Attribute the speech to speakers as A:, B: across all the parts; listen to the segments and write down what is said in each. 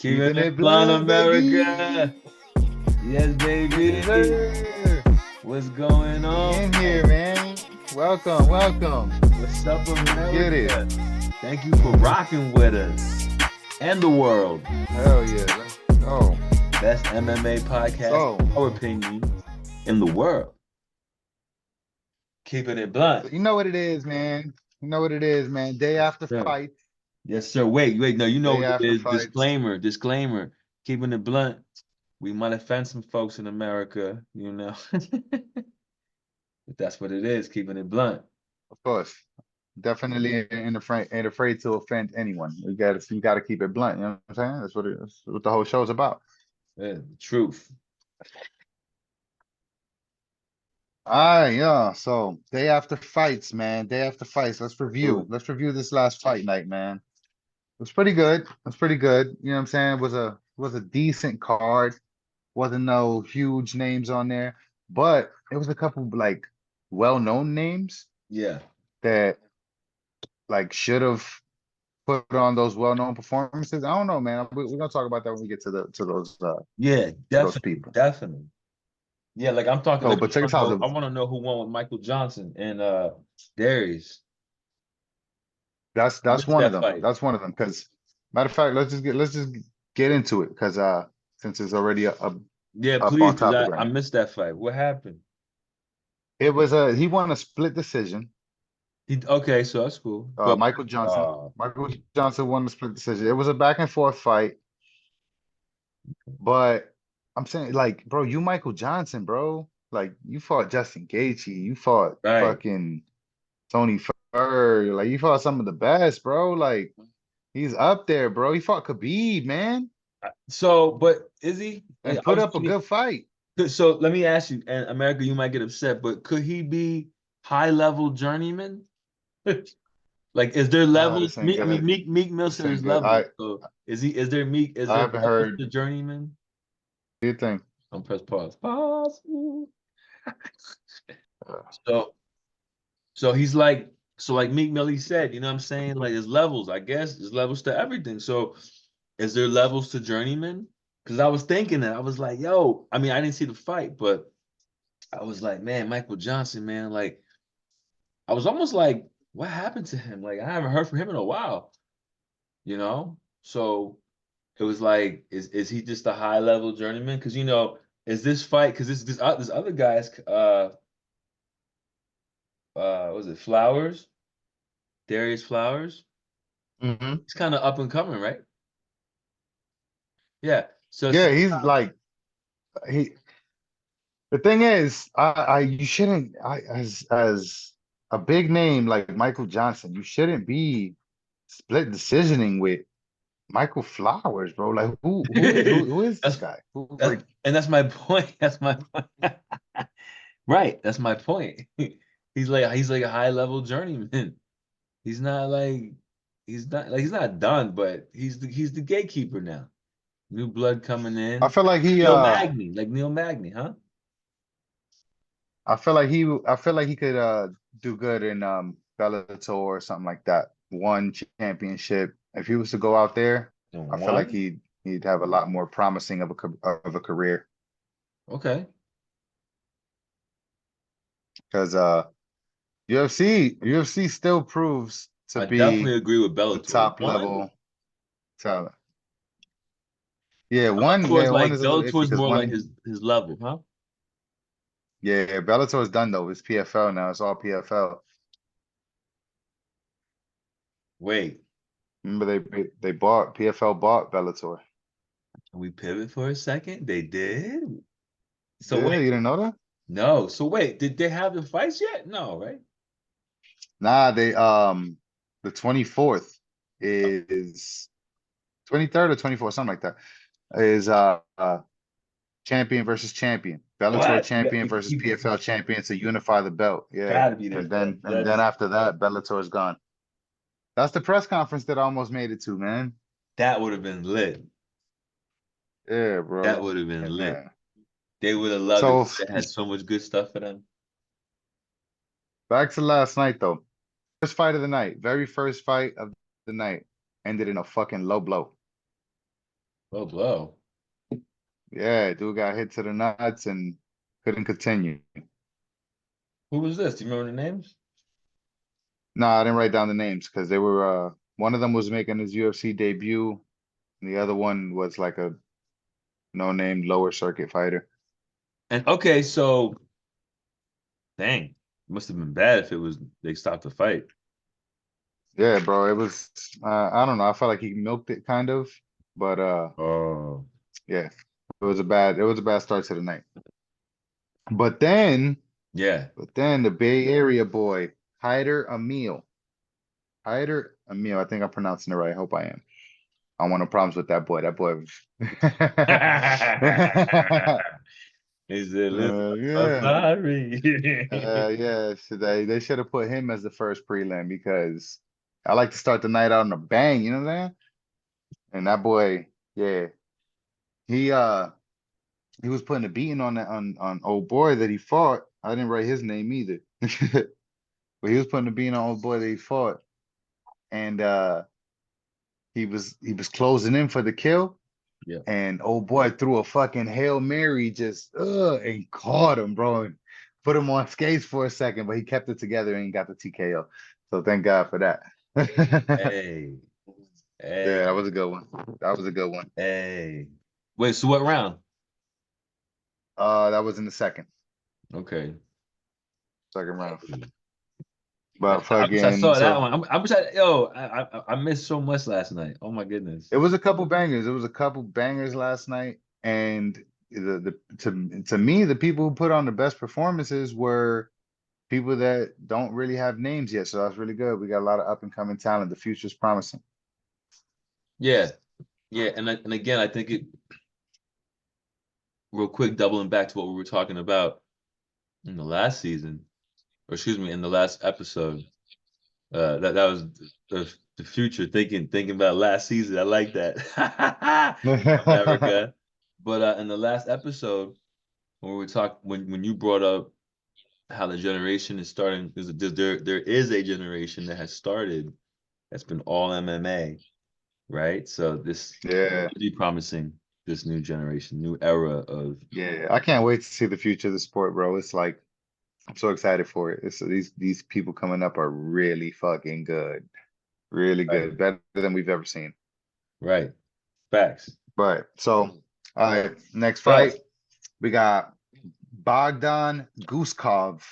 A: Keeping
B: Keeping
A: it
B: it
A: blunt,
B: blunt,
A: America.
B: baby.
A: Yes,
B: Yes,
A: baby.
B: sir.
A: What's going
B: We
A: on?
B: in here, man. Welcome, welcome.
A: What's up,
B: Let's get it.
A: America? Thank you for rocking with us and the world.
B: Hell yeah. Let's go.
A: Best MMA podcast,
B: So,
A: our opinion, in the world. Keeping it blunt.
B: so you know what it is, man. You know what it is, man. Day after
A: Sir.
B: fight.
A: Yes, sir. Wait. No, you know
B: Day
A: what it
B: after
A: is.
B: fights.
A: Disclaimer. Keeping it blunt. We might offend some folks in America, you know. But that's what it is, keeping it blunt.
B: Of course. Definitely ain't afraid to offend anyone. You gotta keep it blunt, you know what I'm saying? That's what the whole show's about.
A: Yeah, the truth.
B: All right, yeah. So day after fights, man. Day after fights. Let's review.
A: Ooh,
B: Let's review this last fight night, man. It was pretty good. It was pretty good. You know what I'm saying? It was a decent card. Wasn't no huge names on there, but it was a couple like well-known names
A: yeah.
B: that like should have put on those well-known performances. I don't know, man. We're gonna talk about that when we get to the
A: Yeah,
B: to those
A: definitely,
B: people.
A: definitely. Yeah, like I'm talking
B: So,
A: like
B: but check this out.
A: I want to know who won with Michael Johnson and Darius. I
B: That's
A: missed
B: one of
A: that
B: them.
A: fight.
B: That's one of them. Because matter of fact, let's just get into it because since it's already
A: Yeah,
B: up
A: please,
B: on
A: because
B: topic right
A: I
B: now.
A: missed that fight. What happened?
B: He won a split decision.
A: Okay, so that's cool. But
B: Michael Johnson.
A: uh
B: Michael Johnson won the split decision. It was a back and forth fight, but I'm saying like, bro, you Michael Johnson, bro. Like you fought Justin Gaethje, you fought
A: right.
B: fucking Tony Furr, like you fought some of the best, bro. Like he's up there, bro. He fought Khabib, man,
A: So, but is he? I
B: and put
A: was
B: up a
A: thinking.
B: good fight.
A: So let me ask you, and America, you might get upset, but could he be high level journeyman? Like, is there levels?
B: This ain't
A: I mean,
B: good.
A: Meek Mill
B: This
A: said
B: ain't
A: there's
B: good.
A: levels. So is there Meek? Is
B: I
A: there
B: haven't
A: levels
B: heard.
A: to journeyman?
B: Do you think?
A: Don't press pause. Pause.
B: Uh,
A: So so he's like so like Meek Mill he said, you know what I'm saying? Like there's levels, I guess. There's levels to everything. So is there levels to journeyman? Because I was thinking that I was like, yo, I mean, I didn't see the fight, but I was like, man, Michael Johnson, man, like I was almost like, what happened to him? Like I haven't heard from him in a while, you know? So it was like, is he just a high level journeyman? Because is this fight? Because this other guy's was it Flowers? Darius Flowers?
B: mhm.
A: He's kind of up and coming, right? Yeah. So
B: Yeah, he's like he. The thing is, you shouldn't, as a big name like Michael Johnson, you shouldn't be split decisioning with Michael Flowers, bro. Like who is this
A: that's
B: guy? Who
A: that's
B: like
A: and that's my point. That's my point. Right. That's my point. He's like a high level journeyman. He's not like he's not done, but he's the gatekeeper now. New blood coming
B: I
A: in.
B: feel like he
A: Neil Magny, huh?
B: I feel like he could do good in Bellator or something like that. One championship. If he was to go out there, I
A: And
B: feel like
A: one?
B: he'd have a lot more promising of a career
A: Okay.
B: because UFC still proves to
A: I
B: be
A: definitely agree with
B: the
A: Bellator.
B: top
A: One?
B: level talent. Yeah, one is a little iffy
A: Bellator's
B: because
A: more like
B: one,
A: his level, huh?
B: yeah, Bellator is done though. It's PFL now. It's all PFL.
A: Wait,
B: Remember they bought PFL bought Bellator.
A: can we pivot for a second? They did? So
B: Yeah,
A: wait,
B: you didn't know that?
A: no. So wait, did they have the fights yet? No, right?
B: Nah, they the 24th is 23rd or 24th, something like that. Is champion versus champion. Bellator
A: What?
B: champion versus PFL champion to unify the belt. Yeah.
A: Gotta be there
B: And
A: for that.
B: then after that, Bellator is gone. That's the press conference that I almost made it to, man.
A: That would have been lit.
B: Yeah,
A: That
B: bro.
A: would have been
B: Yeah,
A: lit.
B: man.
A: They would have loved it.
B: So
A: They had so much good stuff for them.
B: back to last night though. First fight of the night, very first fight of the night, ended in a fucking low blow.
A: Oh, blow.
B: Yeah, dude got hit to the nuts and couldn't continue.
A: Who was this? Do you remember the names?
B: No, I didn't write down the names because they were one of them was making his UFC debut, and the other one was like a no-name lower circuit fighter.
A: And okay, so dang, it must have been bad if it was they stopped the fight.
B: Yeah, bro, it was I don't know. I felt like he milked it kind of, but
A: Oh,
B: yeah, it was a bad start to the night. But then
A: yeah.
B: but then the Bay Area boy, Hyder Emil. I think I'm pronouncing it right. I hope I am. I don't want no problems with that boy. That boy was
A: Is it little? I'm
B: yeah.
A: sorry.
B: Yeah, so they should have put him as the first prelim because I like to start the night out on a bang, you know what I'm saying? And that boy, yeah, he he was putting a beating on that on old boy that he fought. I didn't write his name either. But he was putting a beating on old boy that he fought. And he was closing in for the kill.
A: Yeah.
B: And old boy threw a fucking Hail Mary just and caught him, bro, and put him on skates for a second, but he kept it together and got the TKO. So thank God for that.
A: Hey,
B: Yeah, that
A: hey,
B: was a good one. That was a good one.
A: hey. Wait, so what round?
B: That was in the second round.
A: Hey.
B: But
A: I wish I
B: fucking
A: saw that
B: so
A: one. I wish I yo, I missed so much last night. Oh my goodness.
B: it was a couple bangers. It was a couple bangers last night. And to me, the people who put on the best performances were people that don't really have names yet. So that's really good. We got a lot of up and coming talent. The future's promising.
A: Yeah, yeah, and again, I think it real quick, doubling back to what we were talking about in the last season, or excuse me, in the last episode. That was the future thinking about last season. I like that. America. But in the last episode, when we talked, when you brought up how the generation is starting, there is a generation that has started that's been all MMA, right? So this
B: Yeah,
A: really promising, this new generation, new era of
B: yeah. I can't wait to see the future of the sport, bro. It's like I'm so excited for it. It's these people coming up are really fucking good. Really
A: right,
B: good. Better than we've ever seen.
A: right, facts.
B: But so all right, next
A: Yo,
B: fight, we got Bogdan Guskov.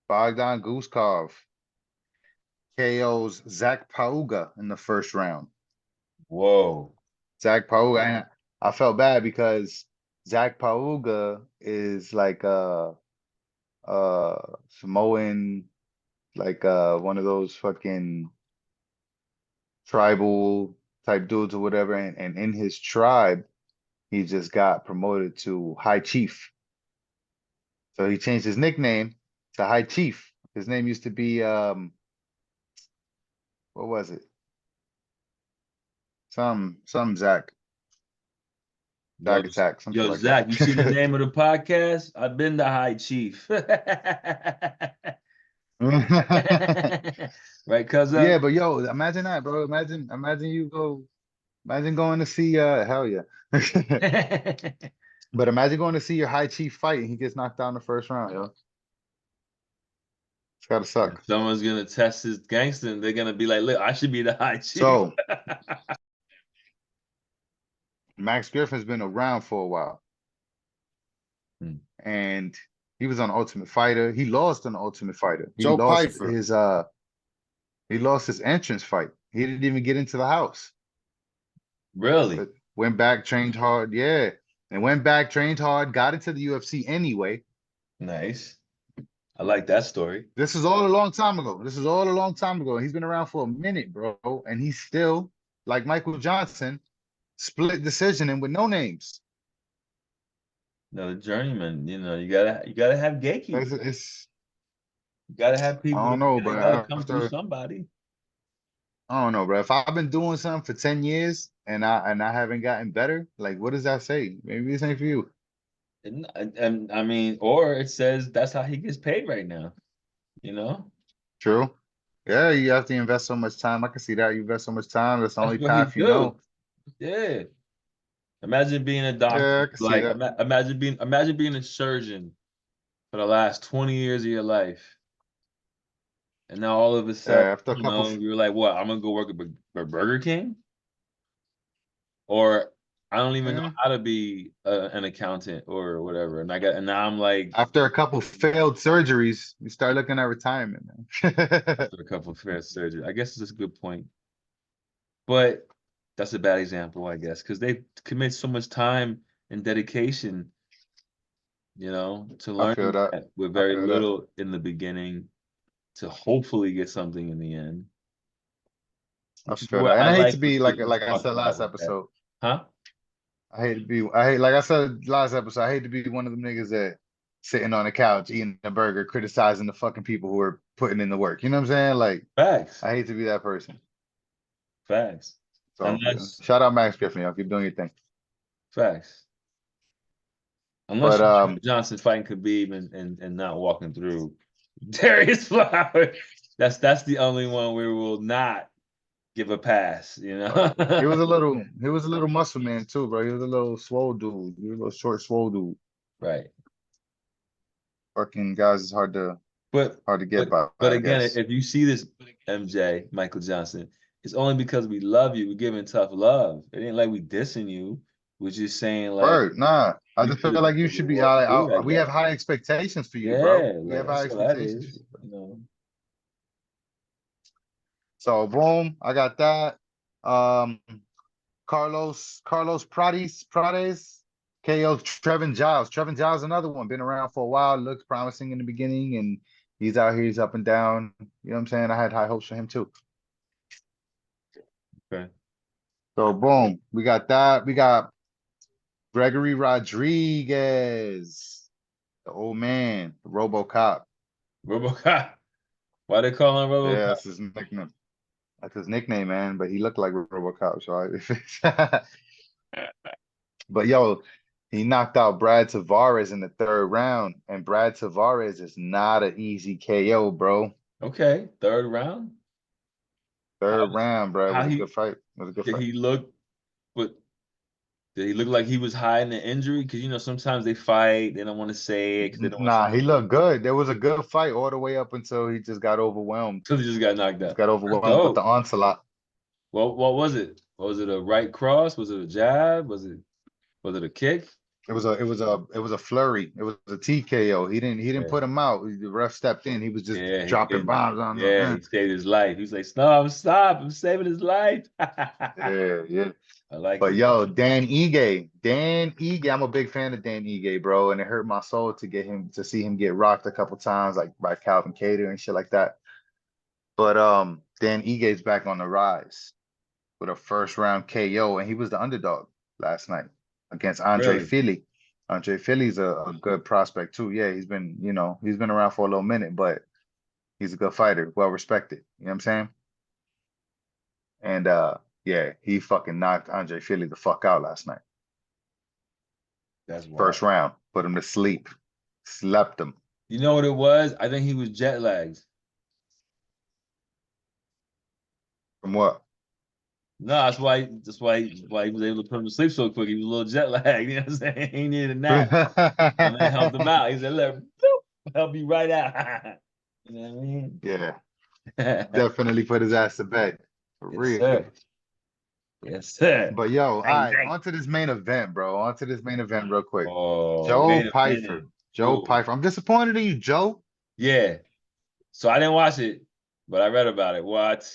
B: Bogdan Guskov KOs Zach Pauga in the first round.
A: whoa,
B: Zach Pauga, and I felt bad because Zach Pauga is like Samoan, like one of those fucking tribal type dudes or whatever. And in his tribe, he just got promoted to High Chief. So he changed his nickname to High Chief. His name used to be what was it? Some
A: yo,
B: Zach Attack, some shit
A: yo,
B: like
A: Zach, you see the
B: that.
A: name of the podcast? I've been the High Chief. Right,
B: Yeah,
A: cousin?
B: but yo, imagine that, bro. Imagine going to see hell yeah. But imagine going to see your high chief fight and he gets knocked out in the first round, yo. It's gotta
A: If
B: suck.
A: someone's gonna test his gangster, and they're gonna be like, "Look, I should be the High Chief."
B: So Max Griffin's been around for a while
A: Hmm.
B: and he was on Ultimate Fighter. He lost on Ultimate Fighter.
C: Joe Piper.
B: He lost his entrance fight. He didn't even get into the house.
A: Really
B: But went back, trained hard, yeah. And went back, trained hard, got into the UFC anyway.
A: nice. I like that story.
B: This is all a long time ago. This is all a long time ago. He's been around for a minute, bro. And he's still, like Michael Johnson, split decision and with no names.
A: No, the journeyman. You gotta have gatekeepers.
B: It's
A: You gotta have
B: I
A: people
B: don't
A: that
B: know,
A: they gotta
B: but
A: come through somebody.
B: I don't know, bro. If I've been doing something for 10 years and I haven't gotten better, like what does that say? Maybe this ain't for you.
A: And I mean, or it says that's how he gets paid right now. You know,
B: True. Yeah, you have to invest so much time. I can see that. You invest so much time. That's the
A: that's
B: only
A: what he
B: path you
A: do.
B: know.
A: Yeah. Imagine being a doctor.
B: Yeah, I can see
A: Like
B: that.
A: imagine being a surgeon for the last 20 years of your life. And now all of a sudden,
B: Yeah, after a couple,
A: you're like, what? I'm gonna go work at Burger King? Or I don't even know
B: eh,
A: how to be an accountant or whatever. And now I'm like
B: after a couple failed surgeries, you start looking at retirement, man.
A: after a couple of fair surgery. I guess it's a good point. But that's a bad example, I guess, because they commit so much time and dedication, to
B: I feel
A: learning
B: that.
A: that with
B: I
A: very
B: feel that.
A: little in the beginning to hopefully get something in the end,
B: I
A: which is
B: feel
A: what
B: that. And
A: I
B: I hate
A: like
B: to
A: what
B: be
A: people
B: like I
A: talk
B: said
A: about
B: last
A: with that.
B: episode.
A: Huh?
B: I hate, like I said last episode, I hate to be one of them niggas that sitting on the couch eating a burger, criticizing the fucking people who are putting in the work. You know what I'm saying? Like,
A: Facts.
B: I hate to be that person.
A: Facts.
B: So yeah.
A: Unless
B: Shout out Max Griffin, y'all. Keep doing your thing.
A: facts. Unless
B: But
A: you're Michael Johnson fighting Khabib and not walking through Darius Flowers. That's the only one we will not give a pass, you know?
B: he was a little muscle man too, bro. He was a little swole dude. He was a little short, swole dude.
A: Right.
B: Fucking guys is
A: But
B: hard to get
A: but
B: by,
A: but
B: I
A: again,
B: guess.
A: if you see this MJ, Michael Johnson, it's only because we love you. We're giving tough love. It ain't like we dissing you. We're just saying like
B: Word, nah. I
A: you
B: just feel
A: could
B: like you
A: have
B: should be.
A: walked through, I
B: We have
A: guess.
B: high expectations for you, bro.
A: Yeah,
B: We have
A: like
B: high
A: that's all that
B: expectations for
A: is.
B: you, bro. So boom, I got that. Um, Carlos Prades, KO Trevin Giles. Trevin Giles, another one, been around for a while, looks promising in the beginning, and he's out here, he's up and down. You know what I'm saying? I had high hopes for him too.
A: Okay.
B: So boom, we got that. We got Gregory Rodriguez, the old man, the RoboCop.
A: RoboCop. Why they call him
B: Yeah,
A: RoboCop?
B: that's his nickname. That's his nickname, man. But he looked like RoboCop, so I, but yo, he knocked out Brad Tavares in the third round, and Brad Tavares is not an easy KO, bro.
A: Okay, third round. How
B: Third round, bro. It
A: how
B: was a good
A: he
B: fight. It was a good
A: did
B: fight.
A: he look? But did he look like he was hiding the injury? Because sometimes they fight, they don't want to say it because they don't want to say
B: Nah, he looked good. There was a good fight all the way up until he just got overwhelmed.
A: until he just got knocked
B: Just
A: out.
B: got
A: That's
B: overwhelmed with the
A: dope.
B: onslaught.
A: Well, what was it? Was it a right cross? Was it a jab? Was it a kick?
B: It was a flurry. It was a TKO. He didn't
A: Yeah,
B: put him out. The ref stepped in. He was just
A: yeah,
B: dropping bombs on him.
A: he saved his life. He's like, stop, stop, I'm saving his life. I
B: Yeah, yeah.
A: like
B: But
A: it.
B: yo, Dan Ige, I'm a big fan of Dan Ige, bro, and it hurt my soul to get him to see him get rocked a couple times, like by Calvin Cater and shit like that. But Dan Ige's back on the rise with a first round KO, and he was the underdog last night against Andre
A: Really?
B: Fili. Andre Fili's a good prospect too. Yeah, he's been around for a little minute, but he's a good fighter, well respected. You know what I'm saying? And yeah, he fucking knocked Andre Fili the fuck out last night.
A: That's wild.
B: First round, put him to sleep, slept him.
A: You know what it was? I think he was jet lagged.
B: From what?
A: No, that's why he was able to put him to sleep so quick. He was a little jet lagged. You know what I'm saying? He needed a nap. My man helped him out. He said, "Look, boop, help you right out." You know what I mean?
B: Yeah, definitely put his ass to bed. For
A: Yes,
B: real.
A: sir. Yes, sir.
B: But yo, all
A: Bang,
B: right,
A: bang.
B: on to this main event, bro. On to this main event real quick.
A: Oh,
B: Joe
A: wait a minute.
B: Pyfer. Joe
A: Ooh,
B: Pyfer. I'm disappointed in you, Joe.
A: yeah. So I didn't watch it, but I read about it. What?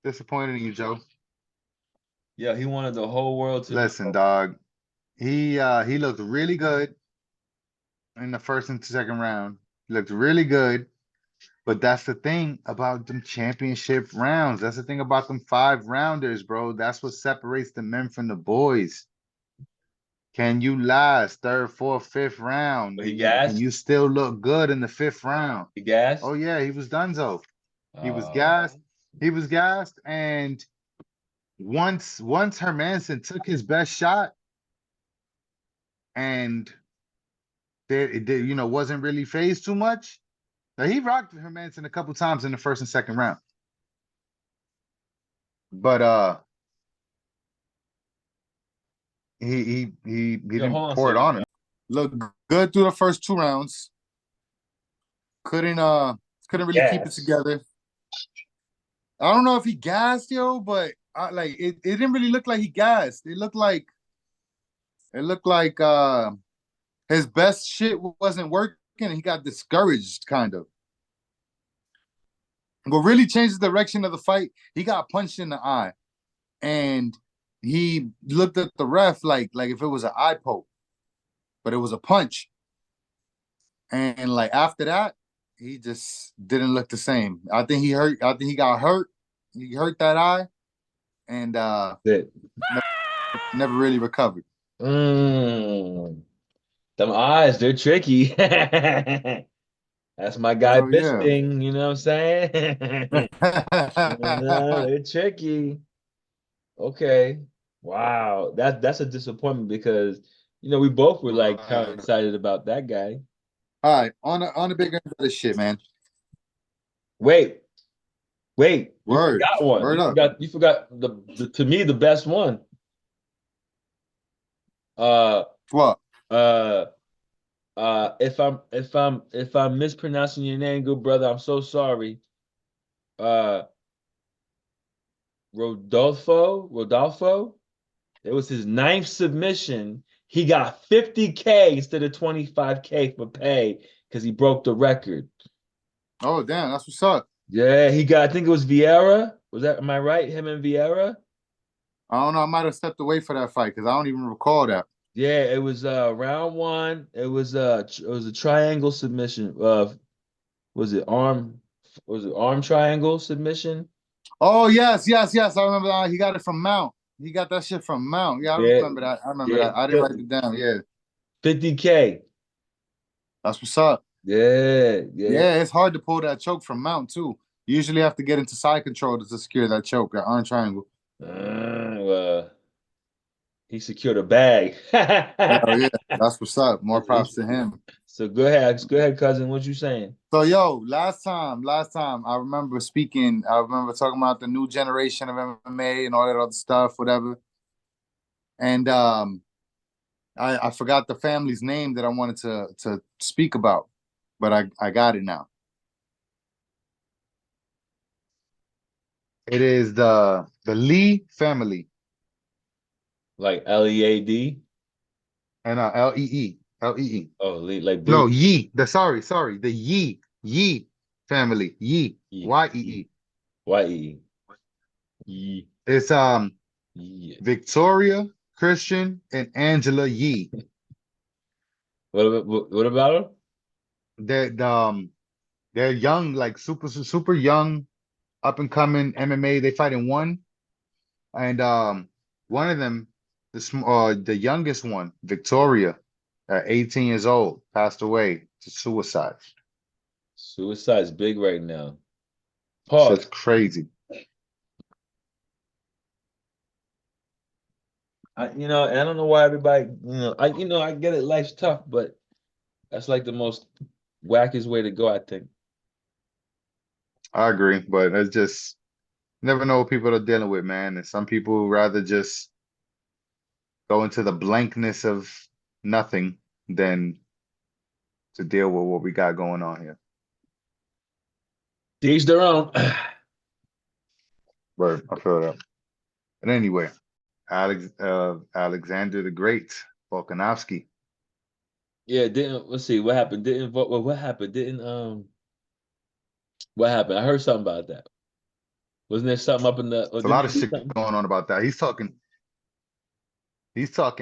B: Disappointed in you, Joe.
A: Yeah, he wanted the whole world to
B: Listen,
A: know.
B: dog. He looked really good in the first and second round. He looked really good. But that's the thing about them championship rounds. That's the thing about them 5 rounders, bro. That's what separates the men from the boys. Can you last third, fourth, fifth round?
A: But he
B: Can
A: gassed.
B: you still look good in the fifth round?
A: He gassed.
B: Oh yeah, he was donezo. He was
A: Oh,
B: gassed. He was gassed. And once Hermanson took his best shot and wasn't really phased too much. Now he rocked Hermanson a couple times in the first and second round. But he
A: Yo,
B: didn't
A: hold on a
B: pour it
A: second.
B: on him. Looked good through the first 2 rounds. Couldn't really keep it
A: Yes.
B: together. I don't know if he gassed, yo, but it didn't really look like he gassed. It looked like his best shit wasn't working and he got discouraged kind of. What really changed the direction of the fight, he got punched in the eye and he looked at the ref like if it was an eye poke, but it was a punch. And like after that, he just didn't look the same. I think he got hurt. He hurt that eye and
A: That.
B: never really recovered.
A: Mm. Them eyes, they're tricky. That's my guy
B: Hell yeah.
A: Bisping, you know what I'm saying? They're tricky. Okay. Wow. That's a disappointment because we both were like kind of
B: All
A: excited about that guy.
B: right, on the big end of this shit, man.
A: Wait, wait, you
B: Word,
A: forgot one.
B: word up.
A: You forgot the to me the best one. Uh
B: What?
A: uh if I'm mispronouncing your name, good brother, I'm so sorry. Uh Rodolfo. It was his ninth submission. He got 50K instead of 25K for pay because he broke the record.
B: Oh damn, that's what's up.
A: Yeah, he got, I think it was Vieira. Am I right? Him and Vieira?
B: I don't know. I might have stepped away for that fight because I don't even recall that.
A: Yeah, it was round one. It was a triangle submission. Was it arm arm triangle submission?
B: Oh yes. I remember that. He got it from Mount. He got that shit from Mount. Yeah, I
A: Yeah,
B: remember that. I remember
A: yeah.
B: that. I didn't write it down. Yeah,
A: 50K.
B: that's what's up.
A: Yeah, yeah.
B: Yeah, it's hard to pull that choke from Mount too. You usually have to get into side control to secure that choke, that arm triangle.
A: Well, he secured a bag.
B: Hell yeah, that's what's up. More props to him.
A: So go ahead, cousin. What you saying?
B: So yo, last time I remember talking about the new generation of MMA and all that other stuff, whatever. And I forgot the family's name that I wanted to speak about, but I got it now. It is the Lee family
A: Like Lead?
B: and Lee.
A: Oh, like
B: No,
A: Bruce.
B: Yee. Sorry, the Yee family. Yee.
A: E, E,
B: Yee.
A: Y-E. E,
B: It's
A: E.
B: Victoria, Christian, and Angela Yee.
A: What about him?
B: They're they're young, like super young, up and coming MMA. They fight in one, and one of them, the youngest one, Victoria, at 18 years old, passed away to suicide.
A: Suicide's big right now.
B: Shit's
A: Pause.
B: crazy.
A: I don't know why everybody, I get it. Life's tough, but that's like the most wackiest way to go, I think.
B: I agree, but it's just never know what people are dealing with, man. And some people rather just go into the blankness of nothing than to deal with what we got going on here.
A: To each their own.
B: But I feel that. But anyway, Alexander the Great, Volkanovski.
A: Yeah, let's see what happened. What happened? What happened? I heard something about that. Wasn't there something up in the, or
B: There's a
A: didn't
B: lot
A: he
B: of
A: do
B: shit
A: something?
B: going on about that. He's talking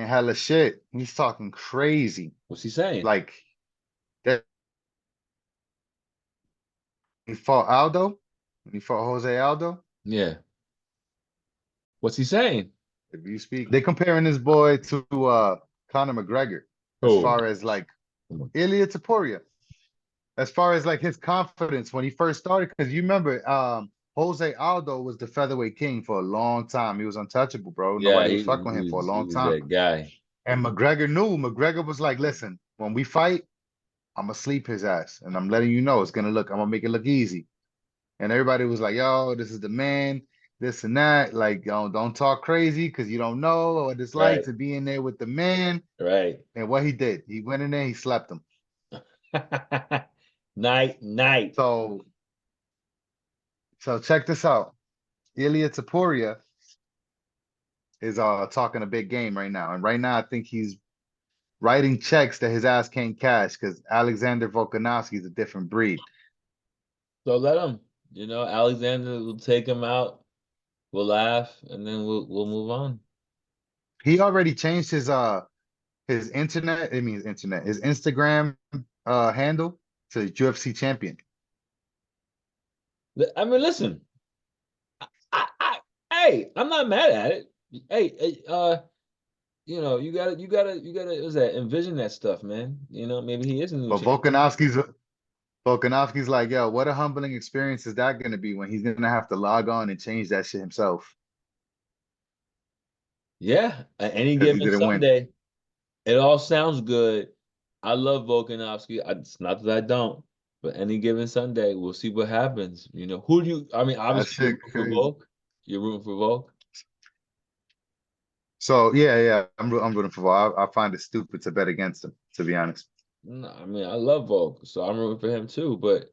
B: hella shit. He's talking crazy.
A: What's he saying?
B: Like that he fought Aldo, when he fought Jose Aldo.
A: Yeah. What's he saying?
B: If you speak, they comparing this boy to Conor McGregor as
A: Oh,
B: far as like Ilia Topuria, as far as like his confidence when he first started. Because you remember, Jose Aldo was the featherweight king for a long time. He was untouchable, bro.
A: yeah,
B: Nobody was
A: he,
B: fucking with
A: he
B: him for a
A: was he
B: long
A: was
B: time.
A: that guy.
B: And McGregor knew. McGregor was like, listen, when we fight, I'm gonna sleep his ass, and I'm letting you know I'm gonna make it look easy. And everybody was like, yo, this is the man. this and that. Like, don't talk crazy because you don't know what it's like
A: Right.
B: to be in there with the man.
A: Right.
B: And what he did, he went in there, he slept him.
A: Night, night.
B: So, so check this out. Ilia Topuria is talking a big game right now, and right now I think he's writing checks that his ass can't cash because Alexander Volkanovski is a different breed.
A: So let him. Alexander will take him out. We'll laugh, and then we'll move on.
B: He already changed his his Instagram handle to UFC champion.
A: I mean, listen. Hey, I'm not mad at it. Hey, you gotta, what's that? Envision that stuff, man. Maybe he is a new
B: But
A: champ.
B: Volkanovski's like, yo, what a humbling experience is that gonna be when he's gonna have to log on and change that shit himself
A: Yeah, any
B: because he
A: given
B: didn't win.
A: Sunday, it all sounds good. I love Volkanovski. It's not that I don't, but any given Sunday, we'll see what happens. Who do you? I mean,
B: That
A: obviously you're
B: shit
A: rooting for
B: crazy.
A: Volk. You're rooting for Volk.
B: So yeah, I'm rooting for Vol. I find it stupid to bet against him, to be honest.
A: No, I mean, I love Volk, so I'm rooting for him too. But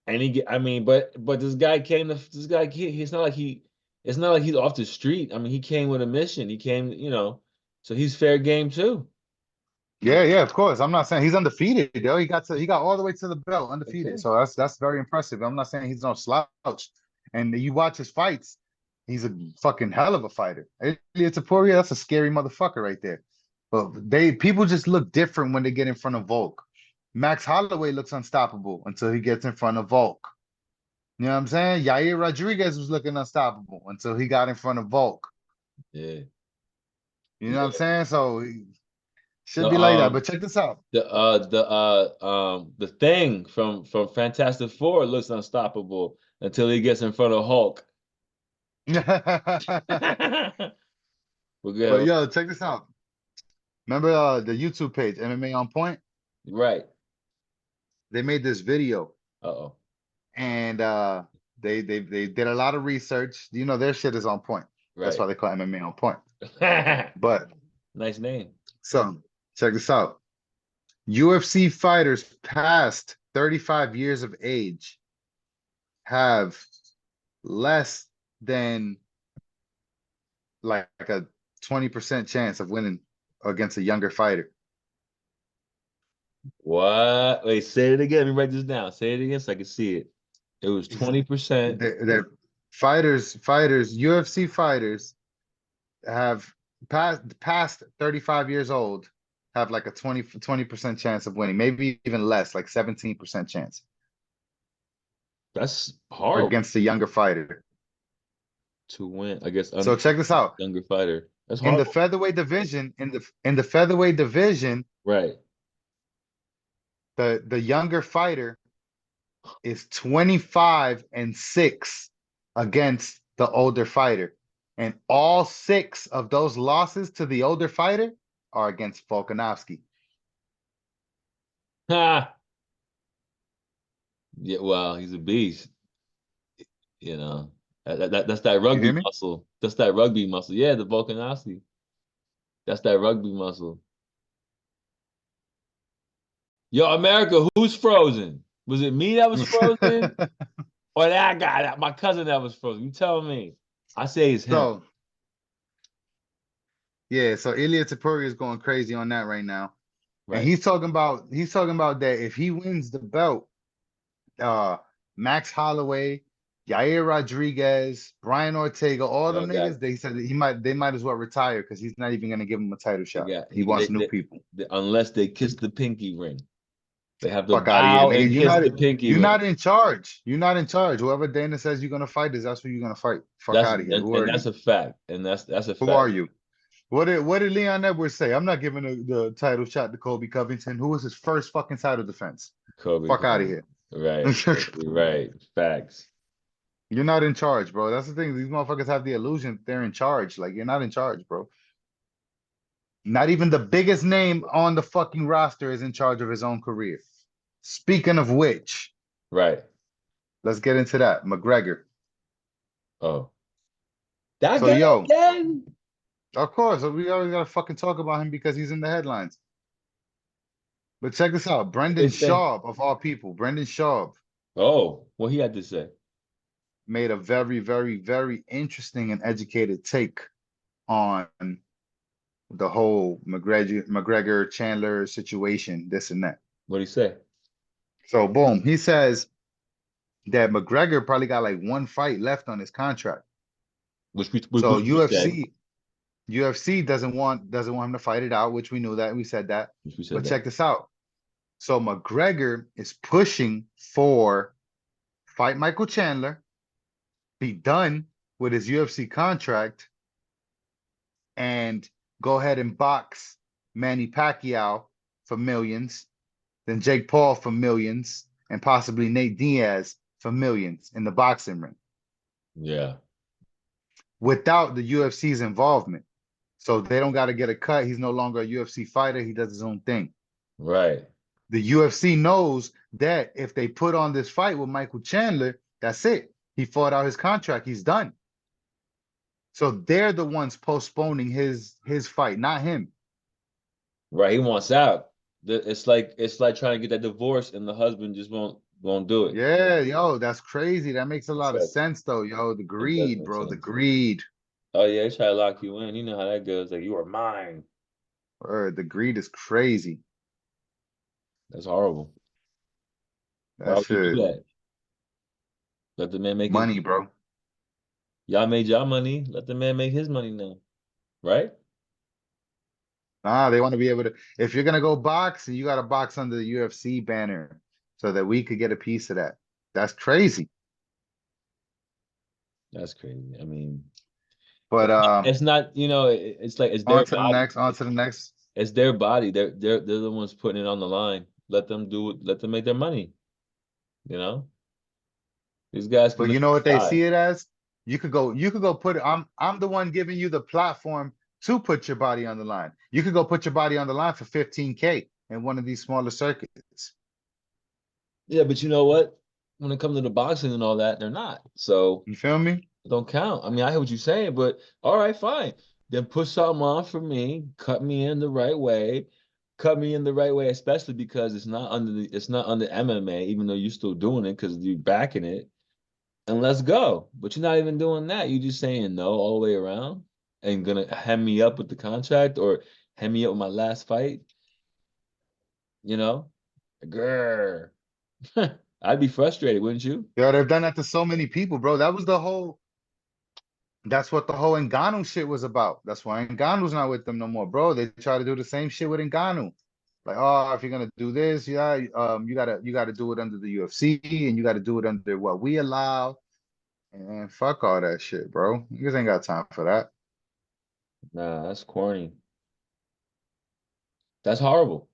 A: I mean, but this guy came to this guy. He's not like he. It's not like he's off the street. I mean, he came with a mission. He came, so he's fair game too.
B: Yeah, of course. I'm not saying he's undefeated, though. He got all the way to the belt undefeated.
A: Okay.
B: So that's very impressive. I'm not saying he's no slouch. And you watch his fights, he's a fucking hell of a fighter. Ilia Topuria, that's a scary motherfucker right there. But people just look different when they get in front of Volk. Max Holloway looks unstoppable until he gets in front of Volk. You know what I'm saying? Yair Rodriguez was looking unstoppable until he got in front of Volk.
A: Yeah.
B: You know what I'm
A: Yeah.
B: saying? So
A: No,
B: should be like that. But check this out.
A: the thing from Fantastic Four looks unstoppable until he gets in front of Hulk. We're
B: But
A: good.
B: yo, check this out. Remember the YouTube page, MMA on Point?
A: Right.
B: They made this video
A: Uh-oh.
B: and they did a lot of research. You know, their shit is on point. That's
A: Right.
B: why they call MMA on point. But
A: Nice name.
B: so check this out. UFC fighters past 35 years of age have less than like a 20% chance of winning against a younger fighter.
A: What? Wait, say it again. Let me write this down. Say it again so I can see it. It was 20%.
B: The UFC fighters have past 35 years old have like a 20% chance of winning, maybe even less, like 17% chance
A: That's horrible
B: against a younger fighter.
A: to win. I guess
B: So check this out.
A: younger fighter. That's
B: In the
A: horrible.
B: featherweight division, in the featherweight division,
A: Right.
B: the younger fighter is 25-6 against the older fighter. And all 6 of those losses to the older fighter are against Volkanovski.
A: Ha. Yeah, well, he's a beast. You know, that's that
B: You hear
A: rugby
B: me?
A: muscle. That's that rugby muscle. Yeah, the Volkanovski. That's that rugby muscle. Yo, America, who's frozen? Was it me that was frozen, or that guy, my cousin that was frozen? You tell me. I say it's him.
B: So yeah, so Ilia Topuria is going crazy on that right now. And
A: Right.
B: he's talking about that if he wins the belt, uh Max Holloway, Yair Rodriguez, Brian Ortega, all
A: Yo,
B: them niggas, they said that they might as well retire because he's not even gonna give him a title shot. He wants new people.
A: unless they kiss the pinky ring. They have to
B: Fuck out of here,
A: bow
B: nigga.
A: and kiss the pinky
B: You're
A: ring.
B: not in charge. You're not in charge. Whoever Dana says you're gonna fight is that's who you're gonna fight. Fuck
A: That's
B: out of here. Who are
A: and
B: you?
A: that's a fact. And that's a
B: Who
A: fact.
B: are you? What did Leon Edwards say? I'm not giving the title shot to Kobe Covington, who was his first fucking title defense.
A: Kobe
B: Fuck out of
A: Covington.
B: here.
A: Right. Right. Facts.
B: You're not in charge, bro. That's the thing. These motherfuckers have the illusion they're in charge. Like you're not in charge, bro. Not even the biggest name on the fucking roster is in charge of his own career. Speaking of which,
A: Right.
B: let's get into that. McGregor.
A: Oh, that
B: So
A: guy
B: yo,
A: again?
B: of course, we always gotta fucking talk about him because he's in the headlines. But check this out.
A: What they
B: Brendan
A: say?
B: Schaub, of all people, Brendan Schaub
A: Oh, what he had to say?
B: made a very, very, very interesting and educated take on the whole McGregor Chandler situation, this and that.
A: What he say?
B: So boom, he says that McGregor probably got like one fight left on his contract. So
A: Which we said.
B: UFC doesn't want him to fight it out, which we knew that. We said that.
A: Which we said
B: But
A: that.
B: check this out. So McGregor is pushing for fight Michael Chandler, be done with his UFC contract, and go ahead and box Manny Pacquiao for millions, then Jake Paul for millions, and possibly Nate Diaz for millions in the boxing ring
A: Yeah.
B: without the UFC's involvement. So they don't got to get a cut. He's no longer a UFC fighter. He does his own thing.
A: Right.
B: The UFC knows that if they put on this fight with Michael Chandler, that's it. He fought out his contract. He's done. So they're the ones postponing his fight, not him.
A: Right. He wants out. It's like trying to get that divorce and the husband just won't do it.
B: Yeah, yo, that's crazy. That makes a
A: It's
B: lot of
A: like,
B: sense, though, yo. The
A: it does
B: greed,
A: make
B: bro. The
A: sense.
B: greed.
A: Oh yeah, they try to lock you in. You know how that goes. Like you are mine.
B: The greed is crazy.
A: That's horrible. Why
B: That
A: would you do
B: shit,
A: that? Let the man make his
B: money, bro.
A: y'all made y'all money. Let the man make his money now. Right?
B: Nah, they want to be able to. If you're gonna go box, you got to box under the UFC banner so that we could get a piece of that. That's crazy.
A: That's crazy. I mean,
B: But
A: it's not, it's like it's their
B: on to the
A: body.
B: next, on to the next.
A: It's their body. They're the ones putting it on the line. Let them do it. Let them make their money. You know? These guys can
B: But
A: live
B: you know what they
A: die.
B: see it as? You could go put it. I'm the one giving you the platform to put your body on the line. You could go put your body on the line for 15K in one of these smaller circuits.
A: Yeah, but you know what? When it comes to the boxing and all that, they're not. So
B: You feel me?
A: it don't count. I mean, I hear what you're saying, but all right, fine. Then put something on for me. Cut me in the right way. Cut me in the right way, especially because it's not under MMA, even though you're still doing it because you're backing it. And let's go. But you're not even doing that. You're just saying no all the way around and gonna hem me up with the contract or hem me up with my last fight, you know? Grr. I'd be frustrated, wouldn't you?
B: Yo, they've done that to so many people, bro. That's what the whole Ngannou shit was about. That's why Ngannou's not with them no more, bro. They try to do the same shit with Ngannou. Like, oh, if you're gonna do this, yeah, you gotta do it under the UFC and you gotta do it under what we allow. And fuck all that shit, bro. You guys ain't got time for that.
A: Nah, that's corny. That's horrible.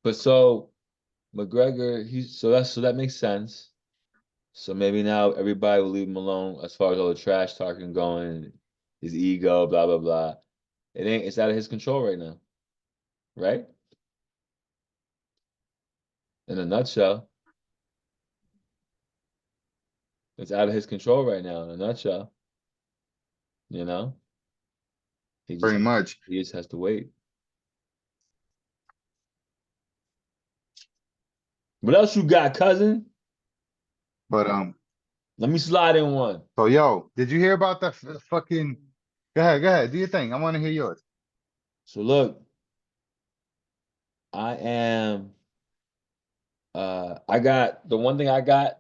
A: But so McGregor, so that makes sense. So maybe now everybody will leave him alone as far as all the trash talking going, his ego, blah blah blah. It's out of his control right now, right? In a nutshell, it's out of his control right now. In a nutshell, you know, he just
B: Pretty much.
A: he just has to wait. What else you got, cousin?
B: But
A: Let me slide in one.
B: so yo, did you hear about that fucking? Go ahead, do your thing. I want to hear yours.
A: So look, I am. I got the one thing I got.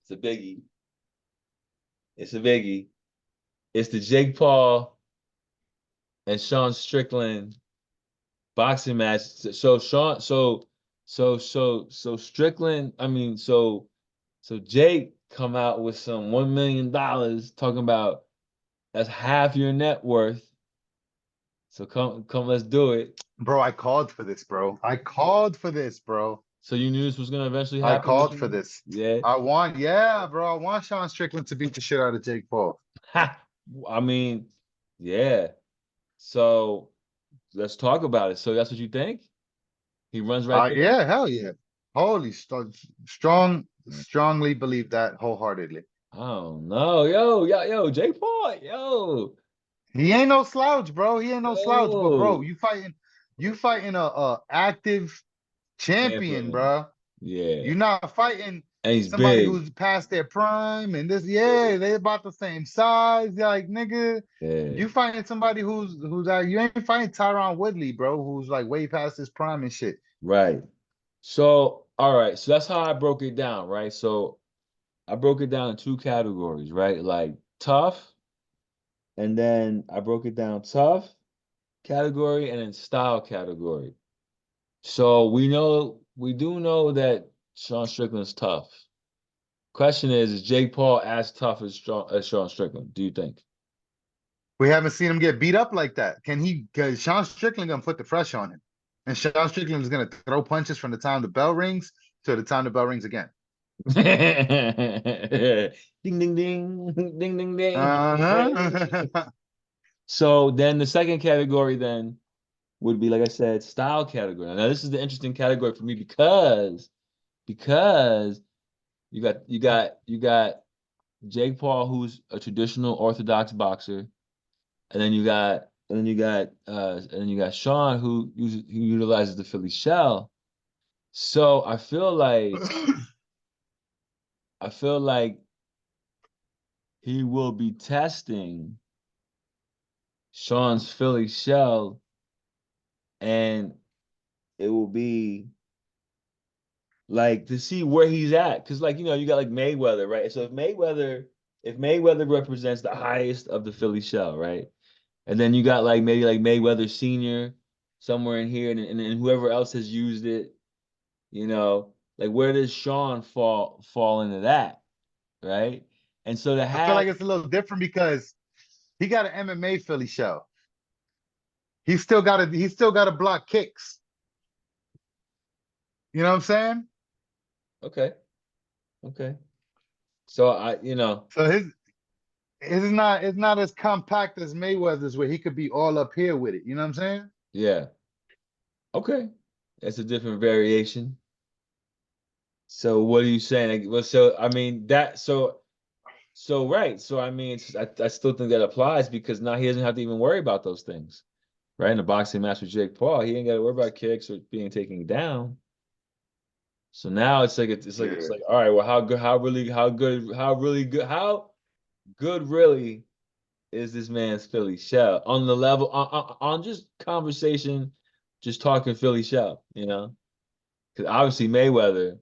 A: It's a biggie. It's a biggie. It's the Jake Paul and Sean Strickland boxing match. So Sean, so Strickland. I mean, so Jake come out with some $1 million talking about that's half your net worth. So come, let's do it.
B: Bro, I called for this, bro. I called for this, bro.
A: So you knew this was gonna eventually
B: I
A: happen,
B: called for
A: Michigan?
B: this.
A: Yeah.
B: Yeah, bro. I want Sean Strickland to beat the shit out of Jake Paul.
A: Ha! I mean, yeah. So let's talk about it. So that's what you think? He runs right there?
B: Yeah, hell yeah. Holy strongly believe that wholeheartedly.
A: I don't know. Yo, Jake Paul,
B: He ain't no slouch, bro. He ain't no slouch. But bro,
A: yo.
B: you fighting a active champion,
A: Champion.
B: bro.
A: Yeah.
B: You're not fighting
A: And he's
B: somebody
A: big.
B: who's past their prime and this. Yeah, they about the same size. Like nigga,
A: Yeah.
B: you fighting somebody who's like you ain't fighting Tyron Woodley, bro, who's like way past his prime and shit.
A: Right. So, all right. So that's how I broke it down, right? So I broke it down in two categories, right? Like tough, and then I broke it down tough category and then style category. So we do know that Sean Strickland's tough. Question is Jake Paul as tough as Sean Strickland? Do you think?
B: We haven't seen him get beat up like that. Can he? Cause Sean Strickland gonna put the pressure on him, and Sean Strickland is gonna throw punches from the time the bell rings to the time the bell rings again.
A: Ding ding ding ding ding ding.
B: Uh-huh.
A: So then the second category then would be, like I said, style category. Now this is the interesting category for me because you got Jake Paul, who's a traditional orthodox boxer, and then you got Sean who utilizes the Philly shell. So I feel like he will be testing Sean's Philly shell, and it will be like to see where he's at. Cause like, you got like Mayweather, right? So if Mayweather represents the highest of the Philly shell, right? And then you got like maybe like Mayweather Senior somewhere in here, and whoever else has used it, like where does Sean fall into that, right? And so to
B: I feel
A: have
B: like it's a little different because he got an MMA Philly show. He still got to block kicks. You know what I'm saying?
A: okay, okay. So
B: So it's not as compact as Mayweather's where he could be all up here with it. You know what I'm saying?
A: yeah, okay. That's a different variation. So what are you saying? Like, well, so I mean so right. So I mean, I still think that applies because now he doesn't have to even worry about those things, right? In a boxing match with Jake Paul, he ain't got to worry about kicks or being taken down. So now it's like all right, well, how good really is this man's Philly shell on the level on just conversation, just talking Philly shell, because obviously Mayweather,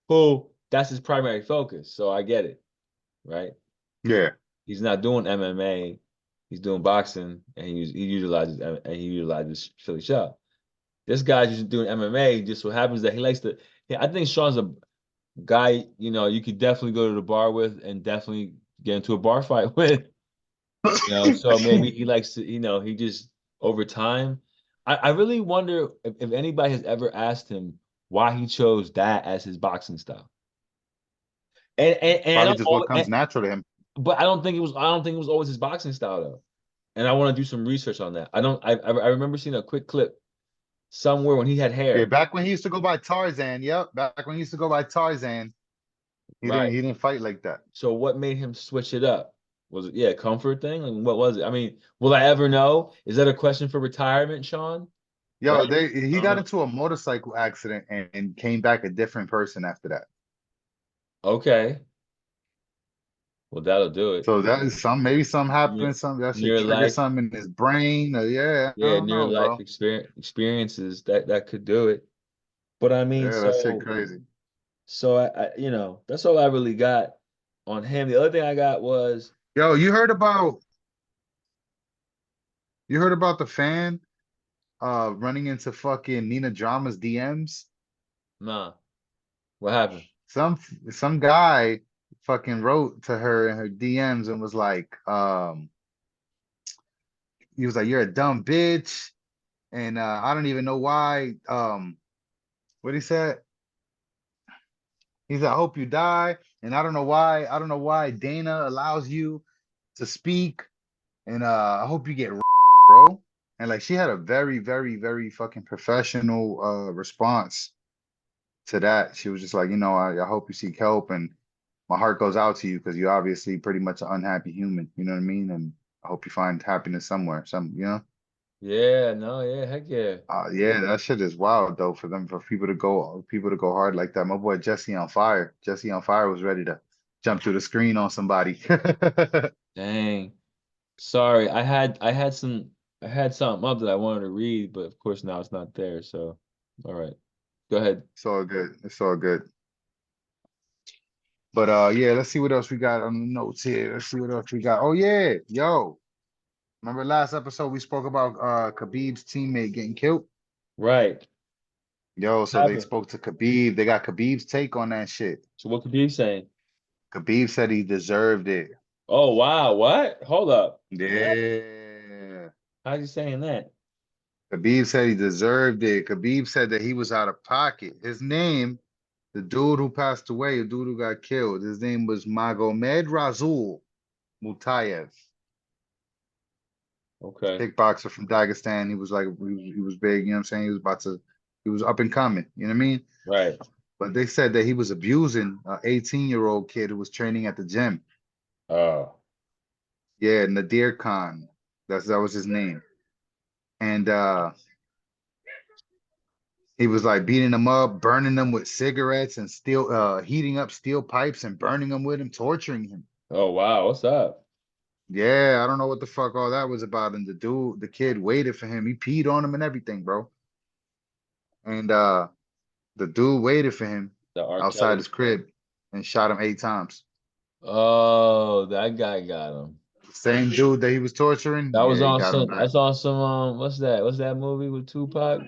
A: who that's his primary focus, so I get it, right?
B: Yeah.
A: He's not doing MMA, he's doing boxing, and he utilizes Philly shell. This guy's just doing MMA. Just so happens that he likes to. Yeah, I think Sean's a guy, you could definitely go to the bar with and definitely get into a bar fight with. So maybe he likes to, he just over time. I really wonder if anybody has ever asked him why he chose that as his boxing style. And I
B: Probably
A: don't
B: just what
A: always,
B: comes natural to him.
A: but I don't think it was always his boxing style though. And I want to do some research on that. I don't I remember seeing a quick clip somewhere when he had
B: Yeah,
A: hair.
B: back when he used to go by Tarzan. Yep, back when he used to go by Tarzan, he didn't
A: Right.
B: he didn't fight like that.
A: So what made him switch it up? Was it, yeah, comfort thing? Like, what was it? I mean, will I ever know? Is that a question for retirement, Sean?
B: Yo,
A: Right?
B: he
A: I don't
B: got
A: know.
B: into a motorcycle accident and came back a different person after that.
A: Okay. Well, that'll do it.
B: So that is maybe something
A: Near,
B: happened, something that should
A: near
B: trigger
A: life,
B: something in his brain. Yeah, I
A: yeah,
B: don't
A: near
B: know,
A: life
B: bro.
A: experiences that could do it. But I mean,
B: Yeah, that shit
A: so
B: crazy.
A: so that's all I really got on him. The other thing I got was,
B: Yo, you heard about the fan running into fucking Nina Drama's DMs?
A: nah, what happened?
B: Some some guy fucking wrote to her in her DMs and was like, he was like, "You're a dumb bitch," and I don't even know why. What he said? He said, "I hope you die," and I don't know why. I don't know why Dana allows you to speak, and I hope you get bro. And like she had a very, very, very fucking professional response to that. She was just like, I hope you seek help, and my heart goes out to you because you're obviously pretty much an unhappy human. You know what I mean? And I hope you find happiness somewhere.
A: Yeah, no, yeah, heck yeah.
B: Yeah, that shit is wild though for them for people to go hard like that. My boy Jesse on fire. Jesse on fire was ready to jump through the screen on somebody.
A: Dang. Sorry, I had something up that I wanted to read, but of course now it's not there. So, all right, go ahead.
B: It's all good. It's all good. But yeah, let's see what else we got on the notes here. Let's see what else we got. Oh yeah, yo. Remember last episode we spoke about Khabib's teammate getting killed?
A: Right.
B: Yo, so they
A: Happened.
B: spoke to Khabib. They got Khabib's take on that shit.
A: So what could you saying?
B: Khabib said he deserved it.
A: Oh wow, what? Hold up. What?
B: Yeah.
A: How's he saying that?
B: Khabib said he deserved it. Khabib said that he was out of pocket. His name, the dude who passed away, the dude who got killed, his name was Magomed Razul Mutayev,
A: Okay.
B: kickboxer from Dagestan. He was like he was big, you know what I'm saying? He was up and coming, you know what I mean?
A: Right.
B: But they said that he was abusing an 18-year-old kid who was training at the gym.
A: Oh.
B: Yeah, Nadir Khan. That was his name. And he was like beating them up, burning them with cigarettes and steel heating up steel pipes and burning them with him, torturing him.
A: Oh wow. What's up?
B: Yeah, I don't know what the fuck all that was about. And the kid waited for him. He peed on him and everything, bro. And the dude waited for him
A: The R.
B: outside
A: Kelly.
B: his crib and shot him 8 times.
A: Oh, that guy got him.
B: Same dude that he was torturing,
A: That was
B: yeah, he
A: on
B: got him
A: some.
B: back.
A: That's on some. What's that? What's that movie with Tupac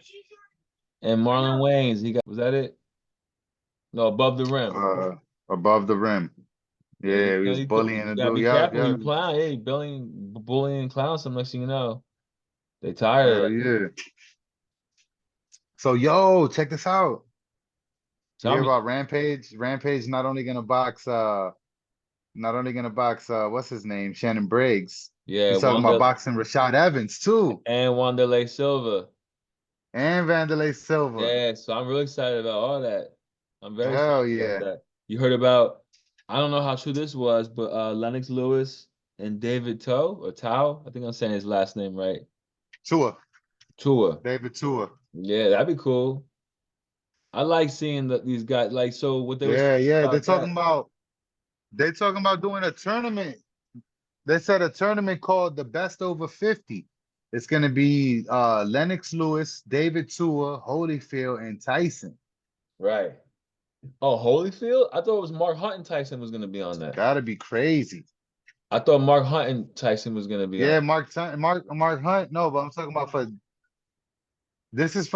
A: and Marlon Wayans? He got. Was that it? No, Above the Rim.
B: Uh, above the rim.
A: Yeah,
B: Yeah, he was
A: you
B: bullying the
A: gotta
B: dude.
A: be
B: Yup,
A: careful when you
B: yup.
A: clown. Hey, bullying and clown. Some next thing you know, they tired of
B: Hell
A: that.
B: yeah. So yo, check this out. You
A: Tell
B: hear
A: me.
B: about Rampage? Rampage not only gonna box what's his name? Shannon Briggs.
A: Yeah,
B: He's talking about boxing Rashad Evans too.
A: And Wanderlei Silva.
B: And Vanderlei Silva.
A: Yeah, so I'm really excited about all that. I'm very excited
B: Hell
A: about
B: yeah.
A: that. You heard about, I don't know how true this was, but Lennox Lewis and David Toe or Tao, I think I'm saying his last name right.
B: Tua.
A: Tua.
B: David Tua.
A: Yeah, that'd be cool. I like seeing these guys. Like, so what they were saying
B: Yeah, yeah.
A: about that.
B: They're talking about doing a tournament. They said a tournament called the Best Over 50. It's gonna be Lennox Lewis, David Tua, Holyfield, and Tyson.
A: Right. Oh, Holyfield? I thought it was Mark Hunt and Tyson was gonna be on that.
B: Gotta be crazy.
A: I thought Mark Hunt and Tyson was gonna be on.
B: Yeah, Mark Hunt. No, but I'm talking about for this is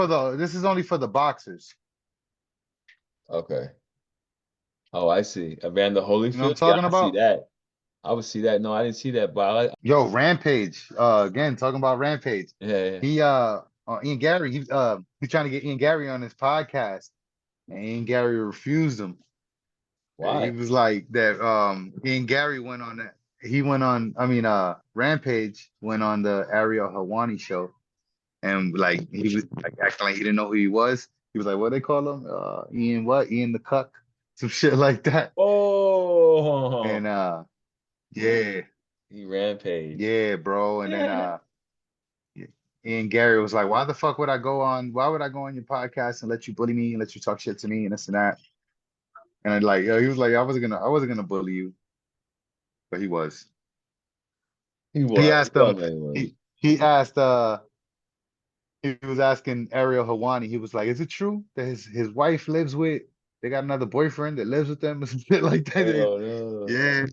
B: only for the boxers.
A: Okay. Oh, I see. Evander
B: You know what I'm
A: Holyfield? Yeah,
B: talking
A: I see
B: about?
A: that. I would see that. No, I didn't see that, but
B: Yo, Rampage. Again, talking about Rampage.
A: yeah, yeah.
B: He Ian Gary, he's trying to get Ian Gary on his podcast, and Ian Gary refused him. He
A: Why?
B: was like that Ian Gary went on that he went on I mean Rampage went on the Ariel Hawani show and like he was like acting like he didn't know who he was. He was like, what they call him? Ian what? Ian the Cuck, some shit like that.
A: Oh,
B: And yeah,
A: he rampage.
B: yeah, bro. And then Ian Gary was like, why the fuck would I go on? Why would I go on your podcast and let you bully me and let you talk shit to me and this and that? And I like, he was like, I wasn't gonna bully you, but he was.
A: He
B: He
A: was.
B: asked
A: We all
B: him.
A: know he was.
B: He asked. He was asking Ariel Hawani. He was like, "Is it true that his wife lives with? They got another boyfriend that lives with them or some shit like that."
A: Oh no.
B: Yeah.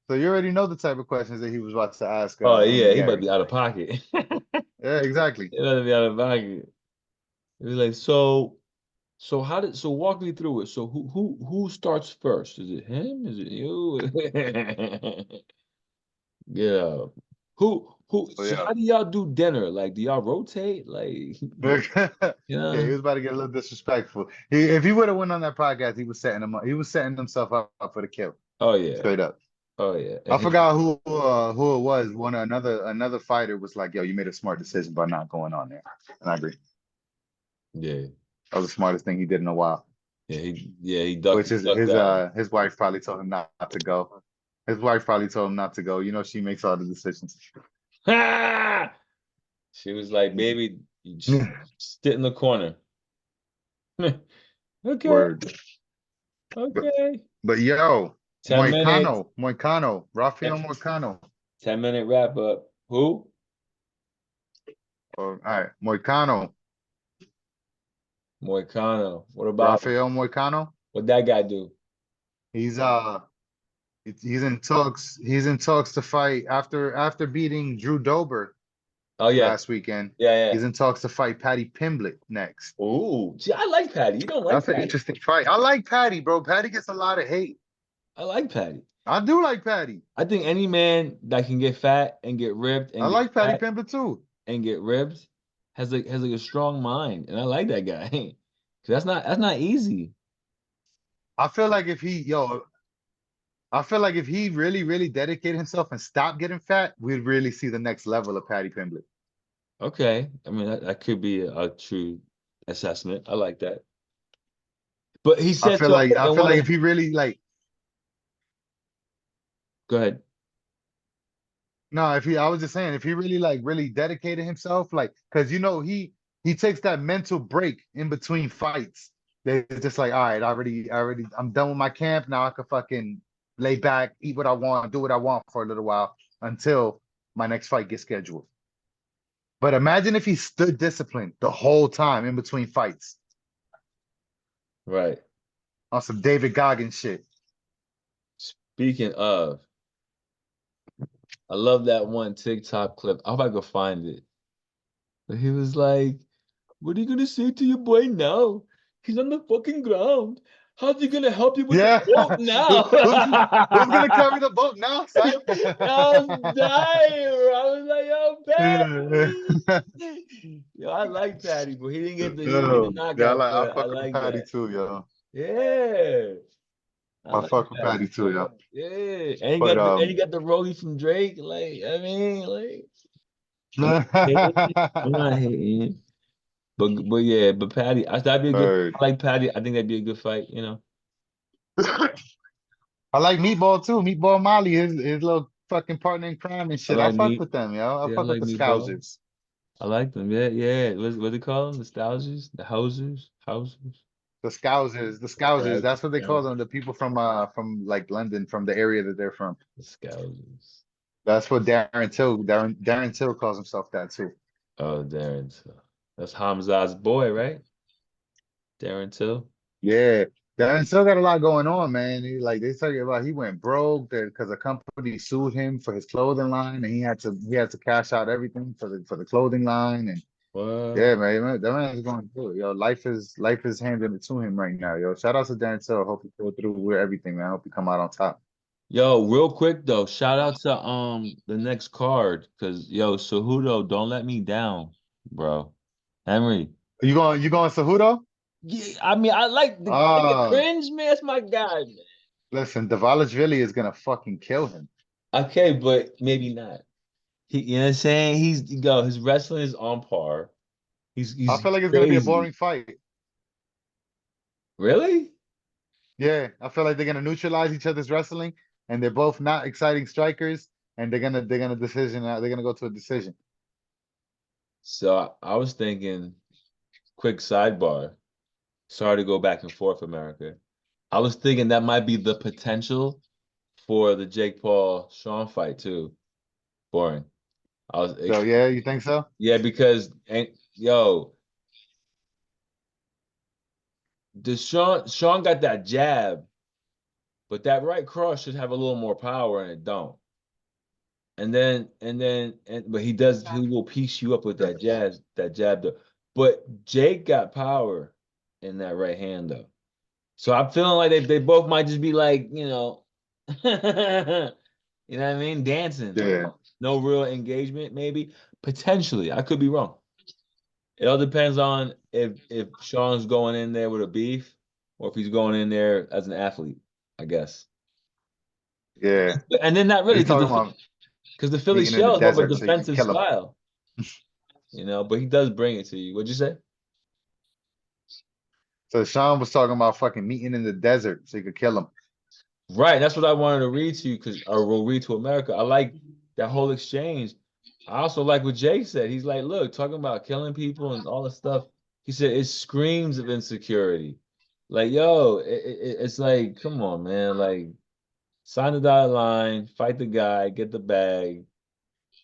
B: So you already know the type of questions that he was about to ask
A: Oh
B: Ian
A: yeah, he better
B: Gary.
A: be out of pocket.
B: Yeah, exactly.
A: He better be out of pocket. He was like, so so walk me through it. So who starts first? Is it him? Is it you? Yeah.
B: So
A: So
B: yeah.
A: how do y'all do dinner? Like, do y'all rotate? Like, you
B: Yeah, he
A: know?
B: was about to get a little disrespectful. If he would have went on that podcast, he was setting him up. He was setting himself up for the kill,
A: Oh yeah.
B: straight up.
A: Oh yeah.
B: I
A: And him.
B: forgot who it was. Another fighter was like, "Yo, you made a smart decision by not going on there," and I agree.
A: Yeah.
B: That was the smartest thing he did in a while.
A: He ducked,
B: which
A: he
B: is
A: ducked out.
B: his wife probably told him not to go. His wife probably told him not to go. You know, she makes all the decisions.
A: She was like, "Baby, you just sit in the corner." Okay,
B: Word. But
A: okay.
B: but yo,
A: 10 minutes.
B: Rafael
A: 10,
B: Moicano.
A: 10 minute wrap up. Who?
B: All right, Moicano,
A: Moicano. What about him?
B: Rafael Moicano.
A: What that guy do?
B: He's he's in talks. He's in talks to fight after beating Drew Dober
A: Oh yeah,
B: last weekend.
A: yeah.
B: He's in talks to fight Paddy Pimblett next.
A: Ooh, see, I like Patty. You don't like
B: That's an
A: Patty.
B: interesting fight. I like Paddy, bro. Paddy gets a lot of hate.
A: I like Patty.
B: I do like Paddy.
A: I think any man that can get fat and get ribbed
B: I
A: and get
B: like Paddy
A: fat
B: Pimblett too.
A: and get ribbed has like a strong mind, and I like that guy. 'Cause that's not easy.
B: I feel like if he, yo, I feel like if he really dedicated himself and stopped getting fat, we'd really see the next level of Paddy Pimblett.
A: Okay, I mean that could be a true assessment. I like that. But he said so.
B: I
A: In
B: feel
A: one
B: like
A: of
B: if he really like,
A: go ahead.
B: no, if he, I was just saying, if he really really dedicated himself, like, cause you know he takes that mental break in between fights. It's just like, all right, I'm done with my camp now. I can fucking lay back, eat what I want, do what I want for a little while until my next fight gets scheduled. But imagine if he stood disciplined the whole time in between fights
A: Right.
B: on some David Goggins shit.
A: Speaking of, I love that one TikTok clip. I hope I could find it. But he was like, "What are you gonna say to your boy now? He's on the fucking ground. How's he gonna help you with the
B: Yeah.
A: boat now?"
B: Who's gonna carry the boat now, son?
A: I was dying. Bro. I was like, "Yo, Patty." Yo, I like Patty, but he didn't get the
B: Yeah,
A: knockout.
B: I
A: But I
B: fuck with
A: like
B: Patty
A: that.
B: too, yo.
A: Yeah, I
B: I
A: like
B: fuck with Patty
A: Patty.
B: too, yo.
A: Yeah, and
B: But
A: you got the rollie from Drake. Like, I mean, like, I'm not hating. I'm
B: Heard.
A: not hating. But yeah, but Patty, that'd be a good. I like Patty. I think that'd be a good fight. You know.
B: I like Meatball too. Meatball Molly, his little fucking partner in crime and
A: I
B: shit. I
A: like
B: fuck
A: meat.
B: with them, yo. I
A: Yeah, I
B: fuck with
A: like
B: the
A: meatball.
B: Scousers.
A: I like them. Yeah. What they call them? Nostalgias, the houses.
B: The Scousers.
A: Right.
B: That's what they call
A: Right.
B: them. The people from like London, from the area that they're from.
A: The Scousers.
B: That's what Darren Till calls himself that too.
A: Oh, Darren Till. That's Hamza's boy, right? Darren Till.
B: Yeah. Darren Till got a lot going on, man. Like they talking about he went broke because a company sued him for his clothing line and he had to cash out everything for the clothing line. And
A: What?
B: yeah, man, that man is going through it. Yo, life is handing it to him right now. Yo, shout out to Darren Till. Hope he pull through with everything, man. Hope he come out on top.
A: Yo, real quick though, shout out to the next card, cause yo, Cejudo, don't let me down, bro. Henry.
B: You going Cejudo?
A: Yeah, I mean, I like the
B: Uh
A: cringe, man. That's my guy, man.
B: listen, Davalishvili is gonna fucking kill him.
A: Okay, but maybe not. You know what I'm saying? His wrestling is on par.
B: I
A: He's
B: feel like it's gonna be a
A: crazy.
B: boring fight.
A: Really?
B: Yeah, I feel like they're gonna neutralize each other's wrestling, and they're both not exciting strikers, and they're gonna go to a decision.
A: So I was thinking, quick sidebar. Sorry to go back and forth, America. I was thinking that might be the potential for the Jake Paul Sean fight too. Boring. I was
B: So yeah, you think so?
A: yeah, because yo, the Sean got that jab, but that right cross should have a little more power and it don't. But he will piece you up with that jab though. But Jake got power in that right hand though. So I'm feeling like they both might just be like, you know what I mean? Dancing.
B: Yeah,
A: No real engagement, maybe. Potentially. I could be wrong. It all depends on if Sean's going in there with a beef or if he's going in there as an athlete, I guess.
B: yeah.
A: And then not really,
B: He's talking about
A: because the Philly
B: meeting in the
A: shell is more of a
B: desert so you can
A: defensive
B: kill him.
A: style, but he does bring it to you. What'd you say?
B: So Sean was talking about fucking meeting in the desert so you could kill him.
A: Right. That's what I wanted to read to you because or we'll read to America. I like that whole exchange. I also like what Jay said. He's like, look, talking about killing people and all this stuff. He said it screams of insecurity. Like, yo, it's like, come on, man. Like, sign the dotted line, fight the guy, get the bag.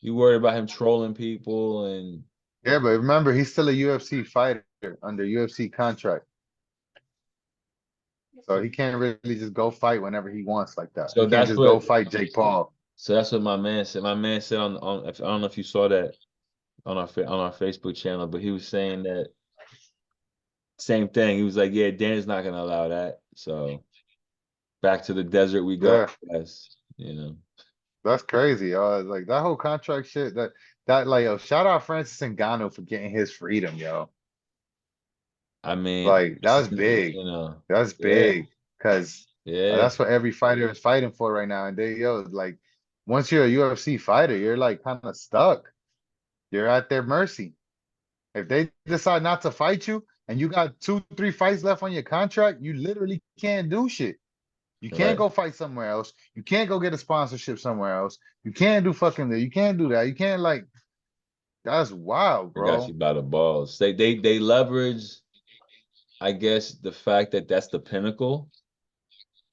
A: You worried about him trolling people and
B: Yeah, but remember, he's still a UFC fighter under UFC contract. So he can't really just go fight whenever he wants like that. He
A: so
B: can't
A: that's
B: just go
A: what
B: fight Jake Paul.
A: so that's what my man said. My man said on I don't know if you saw that on our Facebook channel, but he was saying that same thing. He was like, yeah, Dan's not gonna allow that. So back to the desert we go.
B: Yeah,
A: Yes, you know.
B: that's crazy. Like that whole contract shit. That like, yo, shout out Francis Ngannou for getting his freedom, yo.
A: I mean,
B: Like that's big.
A: you know,
B: That's
A: yeah,
B: big because
A: yeah,
B: that's what every fighter is fighting for right now. And they, yo, like once you're a UFC fighter, you're like kind of stuck. You're at their mercy. If they decide not to fight you and you got 2, 3 fights left on your contract, you literally can't do shit. You can't
A: right.
B: go fight somewhere else. You can't go get a sponsorship somewhere else. You can't do fucking that. You can't do that. You can't like that's wild,
A: I got you
B: bro.
A: by the balls. They leverage, I guess, the fact that that's the pinnacle,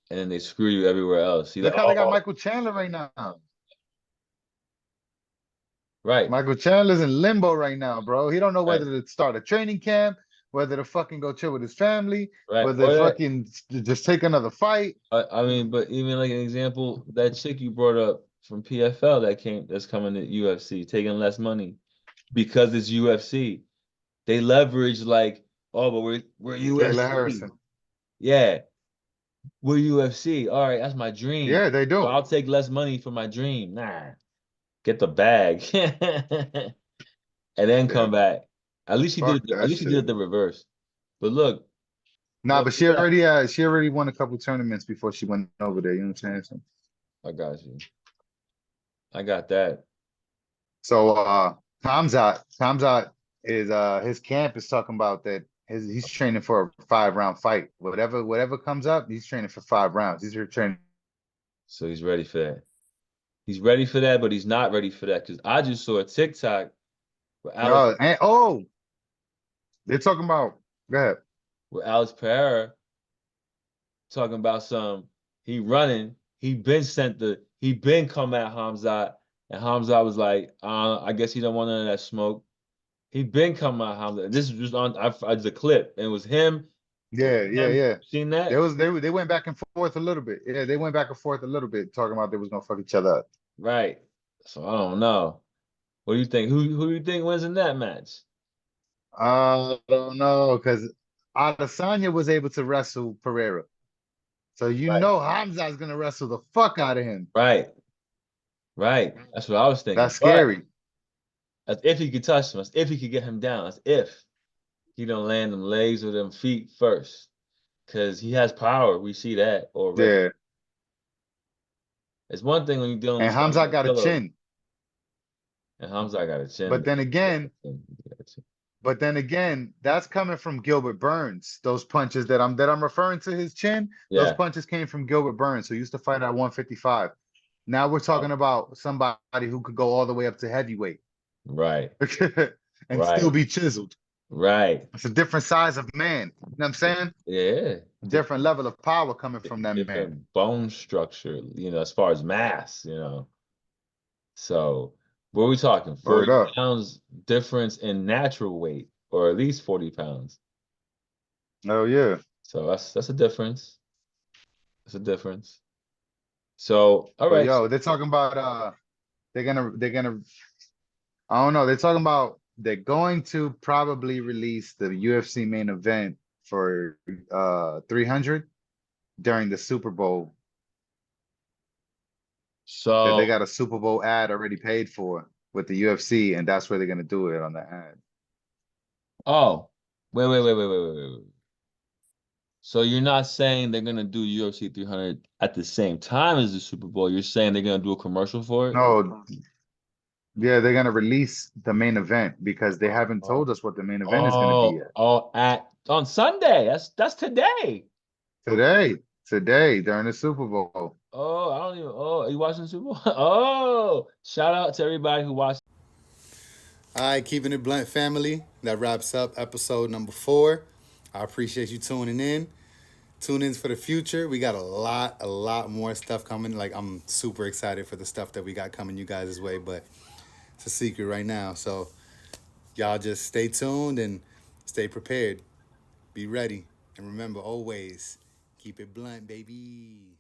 A: and then they screw you everywhere else. See, like,
B: Look how they got
A: oh,
B: Michael Chandler right now.
A: right,
B: Michael Chandler's in limbo right now, bro. He don't know
A: right,
B: whether to start a training camp, whether to fucking go chill with his family,
A: right.
B: whether to
A: Or that,
B: fucking just take another fight.
A: I mean, but even like an example, that chick you brought up from PFL that's coming to UFC, taking less money because it's UFC. They leverage like, oh, but we're
B: Taylor
A: UFC.
B: Harrison.
A: Yeah, we're UFC. All right, that's my dream.
B: Yeah, they
A: So
B: do.
A: I'll take less money for my dream. Nah, get the bag. And then
B: Yeah,
A: come back. At least he did
B: fuck
A: it, at
B: that
A: least he did
B: shit.
A: it the reverse. But look,
B: Nah,
A: look,
B: but she already won a couple tournaments before she went over there. You know what I'm saying?
A: I got you. I got that.
B: So Kamzat is his camp is talking about that he's training for a 5 round fight. Whatever comes up, he's training for 5 rounds. He's training.
A: So he's ready for that. He's ready for that, but he's not ready for that because I just saw a TikTok with Alex
B: And they're talking about go ahead.
A: with Alex Pereira talking about some he running. He been come at Hamzat, and Hamzat was like, I guess he don't want none of that smoke. He been coming at Hamzat. This is just the clip, and it was him.
B: Yeah, yeah,
A: Him
B: yeah.
A: seen that?
B: They went back and forth a little bit. Yeah, they went back and forth a little bit, talking about they was gonna fuck each other up.
A: Right. So I don't know. What do you think? Who do you think wins in that match?
B: I don't know, because Adesanya was able to wrestle Pereira. So you
A: Right.
B: know Hamza's gonna wrestle the fuck out of him.
A: Right. Right. That's what I was thinking.
B: That's
A: But
B: scary.
A: that's if he could touch him. That's if he could get him down. That's if he don't land them legs or them feet first. Because he has power. We see that already.
B: Yeah.
A: It's one thing when you're dealing with
B: And
A: something
B: Hamza
A: like
B: got a
A: pillows.
B: chin.
A: And Hamza got a chin.
B: But then again,
A: But
B: but then again, that's coming from Gilbert Burns. Those punches that I'm referring to his chin, those
A: yeah.
B: punches came from Gilbert Burns, who used to fight at 155. Now we're talking
A: Oh,
B: about somebody who could go all the way up to heavyweight
A: right.
B: and still
A: Right.
B: be chiseled.
A: Right.
B: It's a different size of man. You know what I'm saying?
A: Yeah.
B: Different level of power coming from that man.
A: Different bone structure, as far as mass. So what are we talking?
B: Word
A: 40
B: up.
A: pounds difference in natural weight, or at least 40 pounds.
B: Oh yeah.
A: So that's a difference. That's a difference. So all
B: But
A: right.
B: yo, they're talking about they're gonna I don't know. They're talking about they're going to probably release the UFC main event for 300 during the Super Bowl. That they
A: So
B: got a Super Bowl ad already paid for with the UFC, and that's where they're gonna do it on the ad.
A: oh wait. So you're not saying they're gonna do UFC 300 at the same time as the Super Bowl. You're saying they're gonna do a commercial for it?
B: No, Yeah, they're gonna release the main event because they haven't
A: Oh,
B: told us what the main event is gonna be yet.
A: at on Sunday. That's today.
B: Today during the Super Bowl.
A: Oh, I don't even. Oh, are you watching the Super Bowl? Oh, shout out to everybody who watched.
C: All right, Keeping It Blunt family. That wraps up episode number 4. I appreciate you tuning in. Tune in for the future. We got a lot more stuff coming. Like, I'm super excited for the stuff that we got coming you guys' way, but it's a secret right now. So y'all just stay tuned and stay prepared. Be ready. And remember, always keep it blunt, baby.